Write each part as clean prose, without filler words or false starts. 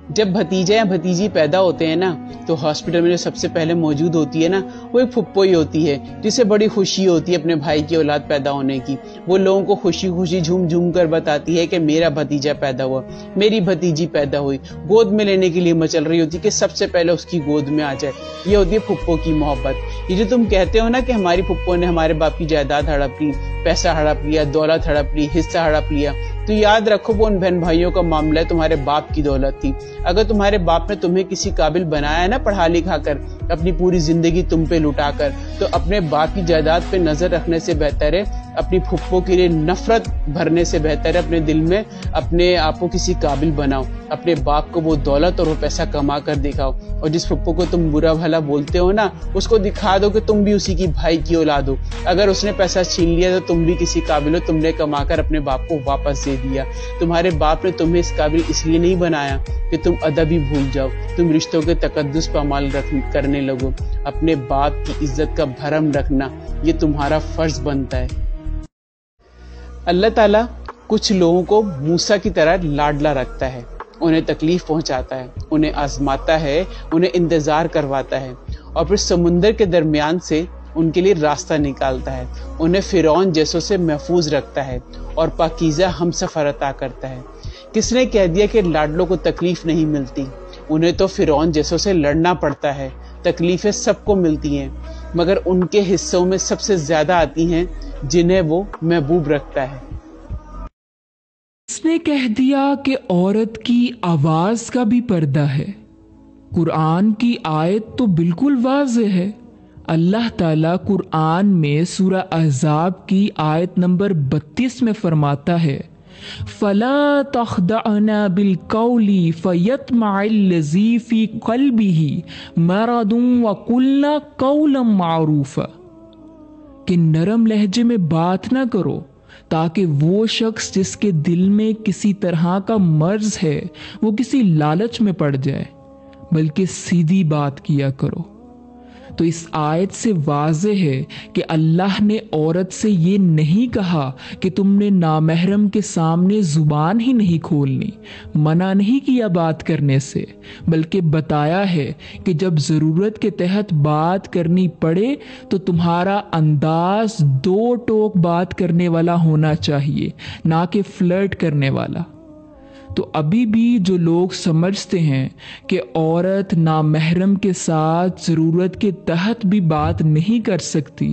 जब भतीजा या भतीजी पैदा होते हैं ना, तो हॉस्पिटल में जो सबसे पहले मौजूद होती है ना, वो एक फुप्पो ही होती है, जिसे बड़ी खुशी होती है अपने भाई की औलाद पैदा होने की। वो लोगों को खुशी खुशी झूम झूम कर बताती है कि मेरा भतीजा पैदा हुआ, मेरी भतीजी पैदा हुई, गोद में लेने के लिए मचल रही होती है कि सबसे पहले उसकी गोद में आ जाए। ये होती है फुप्पो की मोहब्बत। ये जो तुम कहते हो ना कि हमारी फुप्पो ने हमारे बाप की जायदाद हड़प ली, पैसा हड़प लिया, दौलत हड़प ली, हिस्सा हड़प लिया, तो याद रखो वो उन बहन भाइयों का मामला है, तुम्हारे बाप की दौलत थी। अगर तुम्हारे बाप ने तुम्हें किसी काबिल बनाया है ना पढ़ा लिखा कर, अपनी पूरी जिंदगी तुम पे लुटा कर, तो अपने बाप की जायदाद पे नजर रखने से बेहतर है अपनी फुप्पो के लिए नफरत भरने से बेहतर है अपने दिल में अपने आप को किसी काबिल बनाओ, अपने बाप को वो दौलत और वो पैसा कमा कर दिखाओ। और जिस फुप्पो को तुम बुरा भला बोलते हो ना, उसको दिखा दो कि तुम भी उसी की भाई की औलाद हो। अगर उसने पैसा छीन लिया तो तुम भी किसी काबिल हो, तुमने कमा कर अपने बाप को वापस दे दिया। तुम्हारे बाप ने तुम्हें इस काबिल इसलिए नहीं बनाया कि तुम अदब ही भूल जाओ, तुम रिश्तों के तकद्दुस पामाल करने लगो। अपने बाप की इज्जत का भरम रखना ये तुम्हारा फर्ज बनता है। अल्लाह ताला कुछ लोगों को मूसा की तरह लाडला रखता है, उन्हें तकलीफ पहुंचाता है, उन्हें आजमाता है, उन्हें इंतजार करवाता है और फिर समुंदर के दरमियान से उनके लिए रास्ता निकालता है, उन्हें फिरौन जैसों से महफूज रखता है और पाकीज़ा हमसफर अता करता है। किसने कह दिया कि लाडलों को तकलीफ नहीं मिलती? उन्हें तो फिरौन जैसों से लड़ना पड़ता है। तकलीफें सबको मिलती हैं, मगर उनके हिस्सों में सबसे ज्यादा आती हैं जिन्हें वो महबूब रखता है। इसने कह दिया कि औरत की आवाज का भी पर्दा है। कुरान की आयत तो बिल्कुल वाज़ेह है। अल्लाह ताला कुरान में सूरा अहज़ाब की आयत नंबर 32 में फरमाता है, फला तख्दअना बिलकौली फयतमअल्लज़ी फ़ी क़ल्बिही मरदुन व क़ुल्ना क़ौलन मारूफ़ा, कि नरम लहजे में बात ना करो ताकि वो शख्स जिसके दिल में किसी तरह का मर्ज है वो किसी लालच में पड़ जाए, बल्कि सीधी बात किया करो। तो इस आयत से वाज़ेह है कि अल्लाह ने औरत से ये नहीं कहा कि तुमने नामहरम के सामने जुबान ही नहीं खोलनी, मना नहीं किया बात करने से, बल्कि बताया है कि जब ज़रूरत के तहत बात करनी पड़े तो तुम्हारा अंदाज दो टोक बात करने वाला होना चाहिए, ना कि फ्लर्ट करने वाला। तो अभी भी जो लोग समझते हैं कि औरत नामहरम के साथ ज़रूरत के तहत भी बात नहीं कर सकती,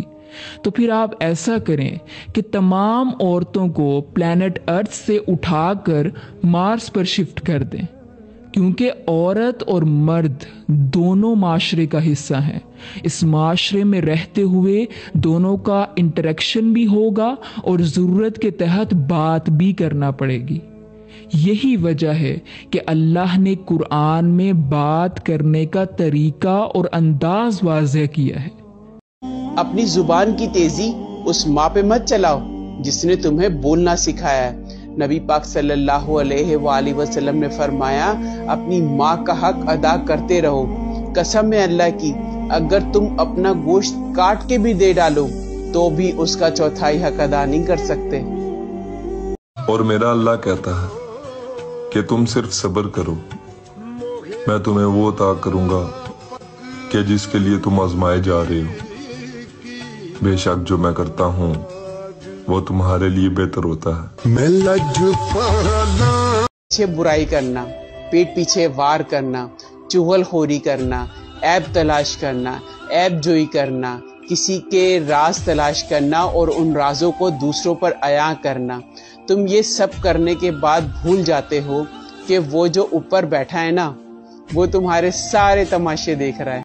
तो फिर आप ऐसा करें कि तमाम औरतों को प्लैनेट अर्थ से उठाकर मार्स पर शिफ्ट कर दें, क्योंकि औरत और मर्द दोनों माशरे का हिस्सा हैं। इस माशरे में रहते हुए दोनों का इंटरेक्शन भी होगा और ज़रूरत के तहत बात भी करना पड़ेगी। यही वजह है कि अल्लाह ने कुरान में बात करने का तरीका और अंदाज वाज़ेह किया है। अपनी जुबान की तेजी उस माँ पे मत चलाओ जिसने तुम्हें बोलना सिखाया है। नबी पाक सल्लल्लाहु अलैहि वसल्लम ने फरमाया, अपनी माँ का हक अदा करते रहो। कसम है अल्लाह की, अगर तुम अपना गोश्त काट के भी दे डालो तो भी उसका चौथाई हक अदा नहीं कर सकते। और मेरा अल्लाह कहता है कि तुम सिर्फ सब्र करो, मैं तुम्हें वो अता करूंगा कि जिसके लिए तुम आजमाए जा रहे हो। बेशक जो मैं करता हूँ वो तुम्हारे लिए बेहतर होता है। मैं पीछे बुराई करना, पेट पीछे वार करना, चुगलखोरी करना, ऐब तलाश करना, ऐब जोई करना, किसी के राज तलाश करना और उन राजों को दूसरों पर अया करना, तुम ये सब करने के बाद भूल जाते हो कि वो जो ऊपर बैठा है ना, वो तुम्हारे सारे तमाशे देख रहा है।